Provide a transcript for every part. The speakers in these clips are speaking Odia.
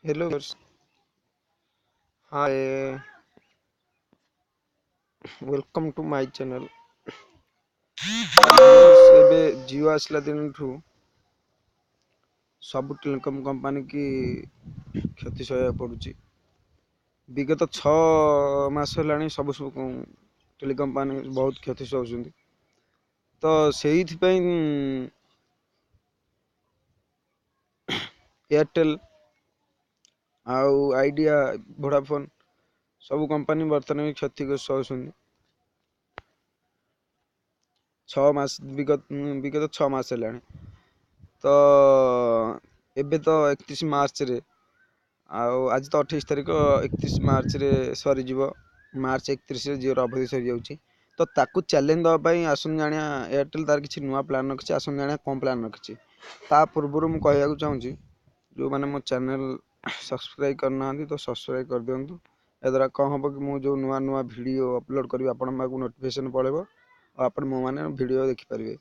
Hello, viewers. Hi, welcome to my channel. Viewers, ଏବେ ଜିଓ ଆସିଲା ଦିନଠୁ ସବୁ ଟେଲିକମ୍ କମ୍ପାନୀ କି କ୍ଷତି ସହିବାକୁ ପଡୁଛି। ବିଗତ 6 ମାସ ହେଲାଣି ସବୁ ଟେଲିକମ୍ କମ୍ପାନୀ ବହୁତ କ୍ଷତି ସହୁଛନ୍ତି। ତ ସେଇଥିପାଇଁ ଏୟାରଟେଲ ଆଉ ଆଇଡିଆ, ଭୋଡାଫୋନ ସବୁ କମ୍ପାନୀ ବର୍ତ୍ତମାନ ବି କ୍ଷତି ସହୁଛନ୍ତି। 6 ମାସ ବିଗତ 6 ମାସ ହେଲାଣି। ତ ଏବେ ତ 31 ମାର୍ଚ୍ଚରେ, ଆଉ ଆଜି ତ 28 ତାରିଖ, 31 ମାର୍ଚ୍ଚରେ ସରିଯିବ। ମାର୍ଚ୍ଚ 31ରେ ଜିଓର ଅବଧି ସରିଯାଉଛି। ତ ତାକୁ ଚ୍ୟାଲେଞ୍ଜ ଦେବା ପାଇଁ ଆସନ୍ତୁ ଜାଣିବା ଏୟାରଟେଲ ତାର କିଛି ନୂଆ ପ୍ଲାନ୍ ରଖିଛି। ଆସନ୍ତୁ ଜାଣିବା କ'ଣ ପ୍ଲାନ୍ ରଖିଛି। ତା ପୂର୍ବରୁ ମୁଁ କହିବାକୁ ଚାହୁଁଛି, ଯେଉଁମାନେ ମୋ ଚ୍ୟାନେଲ ସବସ୍କ୍ରାଇବ୍ କରିନାହାନ୍ତି ତ ସବସ୍କ୍ରାଇବ୍ କରିଦିଅନ୍ତୁ। ଏହାଦ୍ୱାରା କ'ଣ ହେବ କି ମୁଁ ଯେଉଁ ନୂଆ ନୂଆ ଭିଡ଼ିଓ ଅପଲୋଡ଼ କରିବି ଆପଣଙ୍କ ପାଖକୁ ନୋଟିଫିକେସନ୍ ପଳାଇବ, ଆଉ ଆପଣ ମୋ ମାନେ ଭିଡ଼ିଓ ଦେଖିପାରିବେ,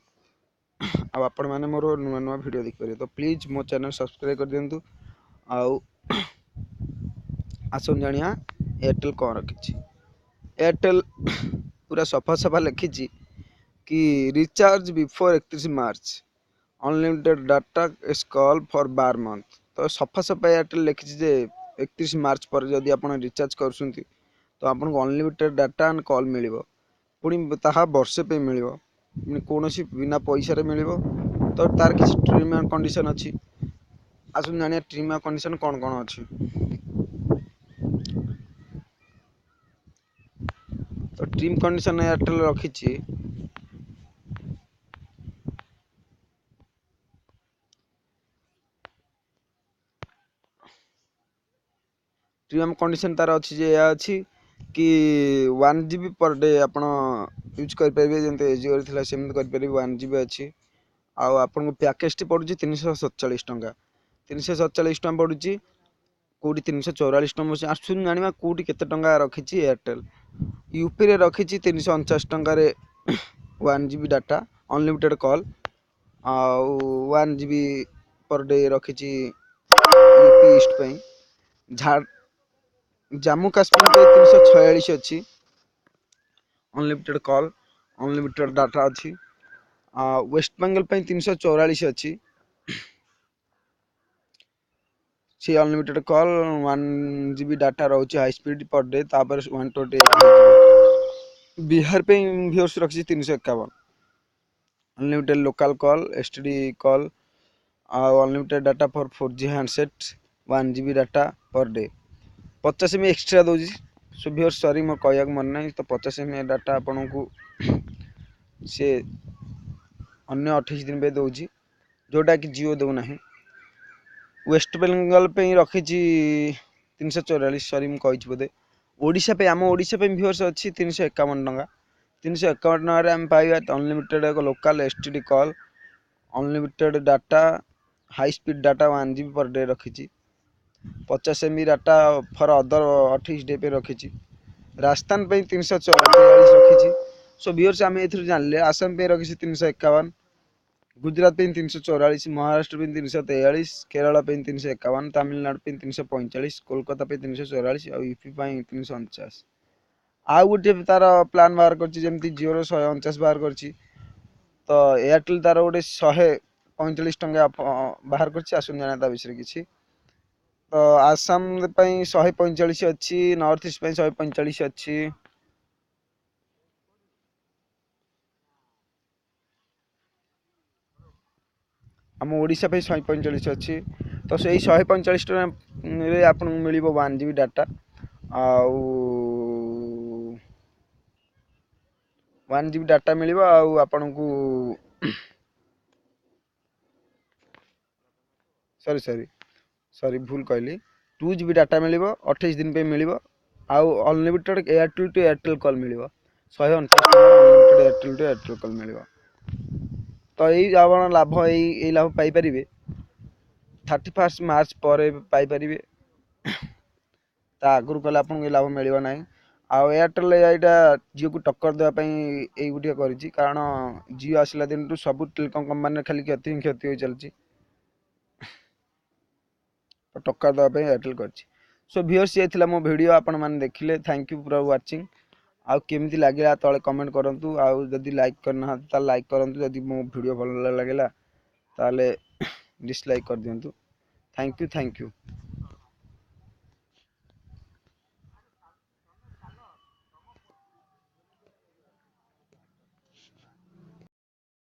ଆଉ ଆପଣମାନେ ମୋର ନୂଆ ନୂଆ ଭିଡ଼ିଓ ଦେଖିପାରିବେ। ତ ପ୍ଲିଜ୍ ମୋ ଚ୍ୟାନେଲ ସବସ୍କ୍ରାଇବ୍ କରିଦିଅନ୍ତୁ। ଆଉ ଆସନ୍ତୁ ଜାଣିବା ଏୟାରଟେଲ କ'ଣ ରଖିଛି। ଏୟାରଟେଲ ପୁରା ସଫା ସଫା ଲେଖିଛି କି recharge before 31 March, unlimited data ଇସ୍ କଲ୍ ଫର୍ 12 ମନ୍ଥ। ତ ସଫା ସଫା ଏୟାରଟେଲ ଲେଖିଛି ଯେ 31 ମାର୍ଚ୍ଚ ପରେ ଯଦି ଆପଣ ରିଚାର୍ଜ କରୁଛନ୍ତି ତ ଆପଣଙ୍କୁ ଅନଲିମିଟେଡ୍ ଡାଟା ଆଣ୍ଡ କଲ୍ ମିଳିବ। ପୁଣି ତାହା ବର୍ଷେ ପାଇଁ ମିଳିବ, ପୁଣି କୌଣସି ବିନା ପଇସାରେ ମିଳିବ। ତ ତାର କିଛି ଟର୍ମ ଆଣ୍ଡ କଣ୍ଡିସନ୍ ଅଛି। ଆସନ୍ତୁ ଜାଣିବା ଟର୍ମ ଆଣ୍ଡ କଣ୍ଡିସନ୍ କ'ଣ କ'ଣ ଅଛି। ତ ଟର୍ମ କଣ୍ଡିସନ୍ ଏୟାରଟେଲ ରଖିଛି, ଟର୍ମ କଣ୍ଡିସନ୍ ତାର ଅଛି ଯେ ଏହା ଅଛି କି 1 GB ପର୍ ଡେ ଆପଣ ୟୁଜ୍ କରିପାରିବେ। ଯେମିତି ଜିଓରେ ଥିଲା ସେମିତି କରିପାରିବେ। 1 GB ଅଛି। ଆଉ ଆପଣଙ୍କୁ ପ୍ୟାକେଜଟି ପଡ଼ୁଛି 347 ଟଙ୍କା। 347 ଟଙ୍କା ପଡ଼ୁଛି। କେଉଁଠି 344 ଟଙ୍କା ପଡ଼ୁଛି। ଆସୁଛନ୍ତି ଜାଣିବା କେଉଁଠି କେତେ ଟଙ୍କା ରଖିଛି ଏୟାରଟେଲ। ୟୁପିରେ ରଖିଛି 349 ଟଙ୍କାରେ 1 GB ଡାଟା, ଅନଲିମିଟେଡ୍ କଲ୍, ଆଉ 1 GB ପର୍ ଡେ ରଖିଛି ୟୁପି ଇଷ୍ଟ ପାଇଁ। ଜାମ୍ମୁ କାଶ୍ମୀର ପାଇଁ 346 ଅଛି, ଅନଲିମିଟେଡ୍ କଲ୍, ଅନଲିମିଟେଡ୍ ଡାଟା ଅଛି। ୱେଷ୍ଟବେଙ୍ଗଲ ପାଇଁ 344 ଅଛି, ସେ ଅନଲିମିଟେଡ୍ କଲ୍, 1 GB ଡାଟା ରହୁଛି ହାଇ ସ୍ପିଡ୍ ପର୍ ଡେ, ତାପରେ 128 ହେଇଯିବ। ବିହାର ପାଇଁ ଭିଓର୍ସ ରଖିଛି 351, unlimited local call, STD call, ଆଉ unlimited data for 4G handset, 1 GB data per day. 50 MB extra ଦେଉଛି। ସୋ ଭିଓର୍ସ ସରି ମୋର କହିବାକୁ ମନେ ନାହିଁ। ତ 50 MB ଡାଟା ଆପଣଙ୍କୁ ସେ ଅନ୍ୟ 28 ଦିନ ପାଇଁ ଦେଉଛି, ଯେଉଁଟାକି ଜିଓ ଦେଉନାହିଁ। ୱେଷ୍ଟବେଙ୍ଗଲ ପାଇଁ ରଖିଛି 344, ସରି ମୁଁ କହିଛି ବୋଧେ। ଓଡ଼ିଶା ପାଇଁ, ଆମ ଓଡ଼ିଶା ପାଇଁ ଭିଓର୍ସ ଅଛି 351 ଟଙ୍କା। 351 ଟଙ୍କାରେ ଆମେ ପାଇବା ଅନଲିମିଟେଡ୍ ଏକ local STD call, unlimited data, high speed data 1 GB per day ରଖିଛି। 50 MB data for other 28 day ପାଇଁ ରଖିଛି। ରାଜସ୍ଥାନ ପାଇଁ 343 ରଖିଛି। ସୋ ଭିଓର୍ସ ଆମେ ଏଥିରୁ ଜାଣିଲେ ଆସାମ ପାଇଁ ରଖିଛି 351, ଗୁଜରାଟ ପାଇଁ 344, ମହାରାଷ୍ଟ୍ର ପାଇଁ 343, କେରଳ ପାଇଁ 351, ତାମିଲନାଡୁ ପାଇଁ 345, କୋଲକାତା ପାଇଁ 344, ଆଉ ୟୁପି ପାଇଁ 349। ଆଉ ଗୋଟେ ତାର ପ୍ଲାନ୍ ବାହାର କରିଛି, ଯେମିତି ଜିଓର 149 ବାହାର କରିଛି। ତ ଏୟାରଟେଲ ତାର ଗୋଟେ 145 ଟଙ୍କା ବାହାର କରିଛି। ଆସୁନି ଜାଣିବା ତା ବିଷୟରେ କିଛି। ତ ଆସାମ ପାଇଁ 145 ଅଛି, ନର୍ଥ ଇଷ୍ଟ ପାଇଁ 145 ଅଛି। ଆମ ଓଡ଼ିଶା ପାଇଁ 145 ଅଛି। ତ ସେଇ 145 ଟଙ୍କାରେ ଆପଣଙ୍କୁ ମିଳିବ 1 GB ଡାଟା, ଆଉ 1 GB ଡାଟା ମିଳିବ, ଆଉ ଆପଣଙ୍କୁ ସରି ଭୁଲ କହିଲି, 2 GB ଡାଟା ମିଳିବ, 28 ଦିନ ପାଇଁ ମିଳିବ, ଆଉ unlimited Airtel to Airtel call ମିଳିବ। 149 ଟଙ୍କା unlimited Airtel to Airtel call ମିଳିବ। ତ ଏଇ ଆପଣ ଲାଭ ଏଇ ଲାଭ ପାଇପାରିବେ 31 ମାର୍ଚ୍ଚ ପରେ ପାଇପାରିବେ। ତା ଆଗରୁ କଲେ ଆପଣଙ୍କୁ ଏ ଲାଭ ମିଳିବ ନାହିଁ। ଆଉ ଏୟାରଟେଲ ଏଇଟା ଜିଓକୁ ଟକ୍କର ଦେବା ପାଇଁ ଏଇ ଗୋଟିଏ କରିଛି, କାରଣ ଜିଓ ଆସିଲା ଦିନଠୁ ସବୁ ଟେଲିକମ୍ କମ୍ପାନୀରେ ଖାଲି କ୍ଷତି ହିଁ କ୍ଷତି ହୋଇ ଚାଲିଛି। ଟକ୍କର ଦେବା ପାଇଁ ଏୟାରଟେଲ୍ କରିଛି। सो व्यूअर्स ये थिला मो वीडियो आपण माने देखिले थैंक यू फॉर वाचिंग आउ केमिति लागिला तळे कमेंट करंतु आउ जदि लाइक करना त लाइक करंतु जदि मो वीडियो भल लागेला ताले डिसलाइक कर दियंतु थैंक यू।